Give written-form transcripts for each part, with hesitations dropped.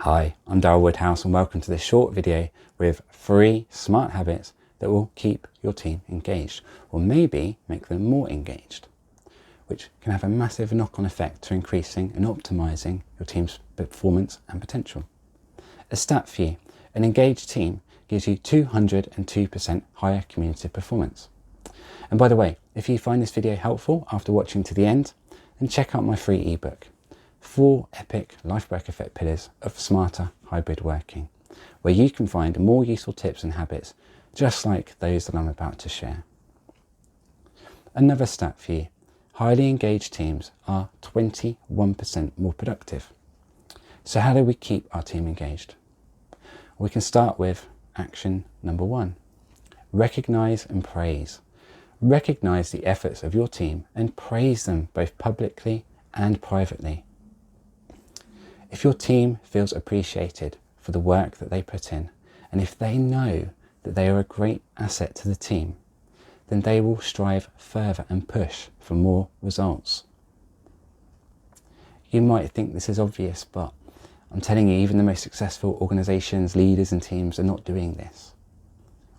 Hi, I'm Daryl Woodhouse and welcome to this short video with 3 smart habits that will keep your team engaged, or maybe make them more engaged, which can have a massive knock-on effect to increasing and optimising your team's performance and potential. A stat for you: an engaged team gives you 202% higher community performance. And by the way, if you find this video helpful after watching to the end, then check out my free ebook, 4 epic life work effect pillars of smarter hybrid working, where you can find more useful tips and habits just like those that I'm about to share. Another stat for you: highly engaged teams are 21% more productive. So how do we keep our team engaged? We can start with action number 1. Recognise and praise. Recognise the efforts of your team and praise them both publicly and privately. If your team feels appreciated for the work that they put in, and if they know that they are a great asset to the team, then they will strive further and push for more results. You might think this is obvious, but I'm telling you, even the most successful organisations, leaders and teams are not doing this.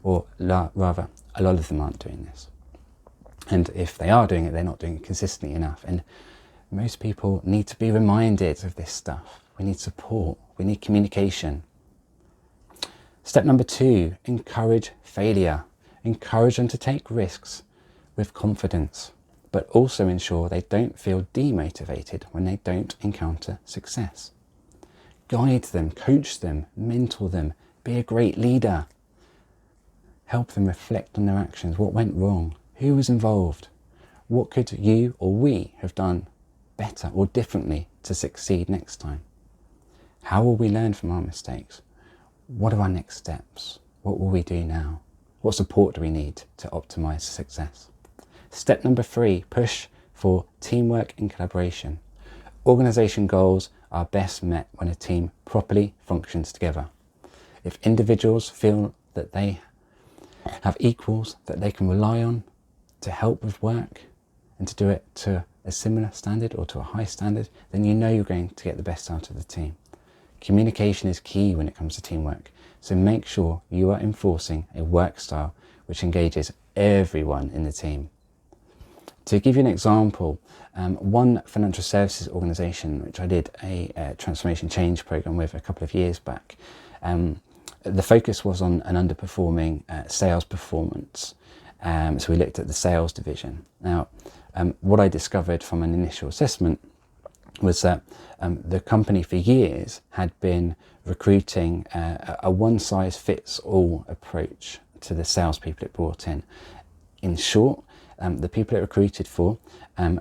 Or rather, a lot of them aren't doing this. And if they are doing it, they're not doing it consistently enough. And most people need to be reminded of this stuff. We need support. We need communication. Step number 2, encourage failure. Encourage them to take risks with confidence, but also ensure they don't feel demotivated when they don't encounter success. Guide them, coach them, mentor them, be a great leader. Help them reflect on their actions. What went wrong? Who was involved? What could you or we have done better or differently to succeed next time? How will we learn from our mistakes? What are our next steps? What will we do now? What support do we need to optimise success? Step number 3, push for teamwork and collaboration. Organisation goals are best met when a team properly functions together. If individuals feel that they have equals that they can rely on to help with work and to do it to a similar standard or to a high standard, then you know you're going to get the best out of the team. Communication is key when it comes to teamwork, so make sure you are enforcing a work style which engages everyone in the team. To give you an example, one financial services organisation which I did a transformation change programme with a couple of years back, the focus was on an underperforming sales performance. So we looked at the sales division. Now, what I discovered from an initial assessment was that the company for years had been recruiting a one-size-fits-all approach to the salespeople it brought in. In short, the people it recruited for,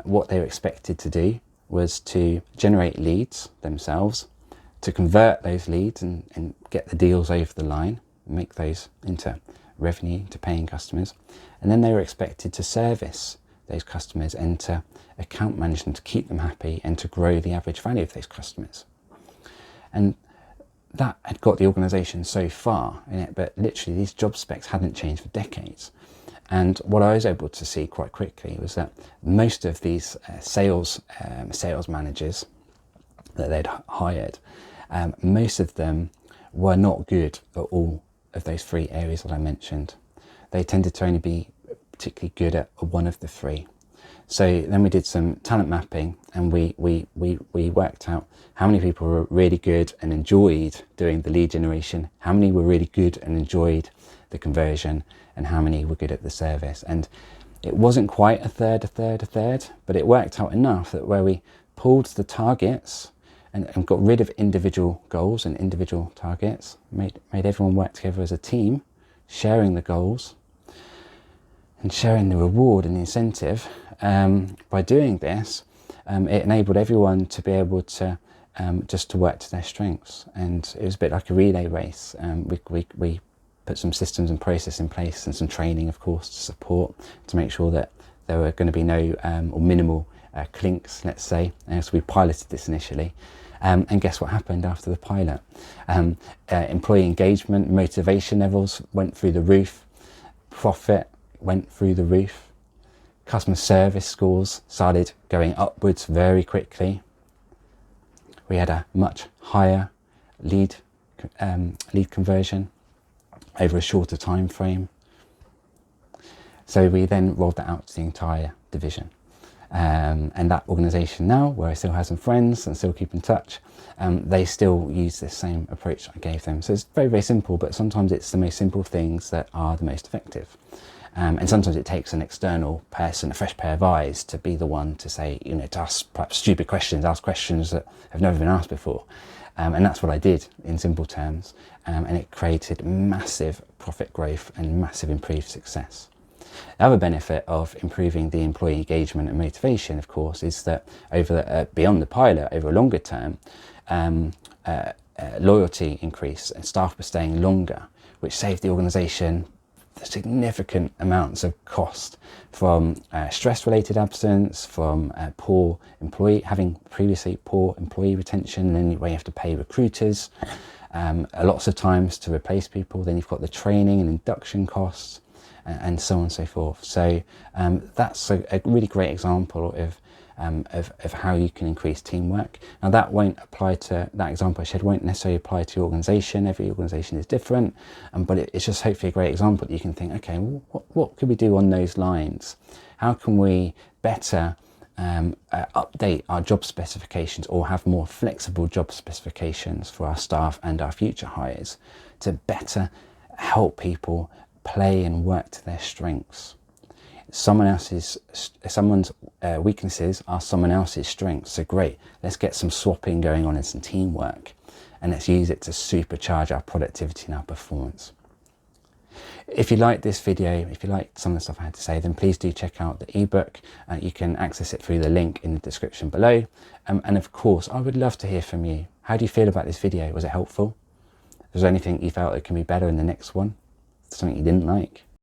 what they were expected to do was to generate leads themselves, to convert those leads and get the deals over the line, make those into revenue, to paying customers, and then they were expected to service those customers and to account manage them, to keep them happy and to grow the average value of those customers. And that had got the organisation so far in it, but literally these job specs hadn't changed for decades. And what I was able to see quite quickly was that most of these sales managers that they'd hired, most of them were not good at all of those 3 areas that I mentioned. They tended to only be particularly good at one of the 3. So then we did some talent mapping, and we worked out how many people were really good and enjoyed doing the lead generation, how many were really good and enjoyed the conversion, and how many were good at the service. And it wasn't quite a third, but it worked out enough that where we pulled the targets and got rid of individual goals and individual targets, made everyone work together as a team, sharing the goals and sharing the reward and the incentive. By doing this, it enabled everyone to be able to just to work to their strengths. And it was a bit like a relay race. We put some systems and process in place and some training, of course, to support, to make sure that there were going to be no or minimal clinks, let's say. And so we piloted this initially. And guess what happened after the pilot? Employee engagement, motivation levels went through the roof. Profit went through the roof. Customer service scores started going upwards very quickly. We had a much higher lead conversion over a shorter time frame. So we then rolled that out to the entire division. And that organisation now, where I still have some friends and still keep in touch, they still use this same approach I gave them. So it's very, very simple, but sometimes it's the most simple things that are the most effective. And sometimes it takes an external person, a fresh pair of eyes, to be the one to say, you know, to ask perhaps stupid questions, ask questions that have never been asked before. And that's what I did in simple terms. And it created massive profit growth and massive improved success. The other benefit of improving the employee engagement and motivation, of course, is that over beyond the pilot, over a longer term, loyalty increased and staff were staying longer, which saved the organisation significant amounts of cost from stress-related absence, from having previously poor employee retention, and then where you have to pay recruiters lots of times to replace people. Then you've got the training and induction costs, and so on and so forth. So that's a really great example of how you can increase teamwork. Now that example I shared won't necessarily apply to your organisation. Every organisation is different, but it's just hopefully a great example that you can think, okay, well, what could we do on those lines? How can we better update our job specifications, or have more flexible job specifications for our staff and our future hires to better help people play and work to their strengths? Someone's weaknesses are someone else's strengths. So great, let's get some swapping going on and some teamwork, and let's use it to supercharge our productivity and our performance. If you liked this video, if you liked some of the stuff I had to say, then please do check out the ebook. You can access it through the link in the description below. And of course, I would love to hear from you. How do you feel about this video? Was it helpful? Was there anything you felt that can be better in the next one? Something you didn't like?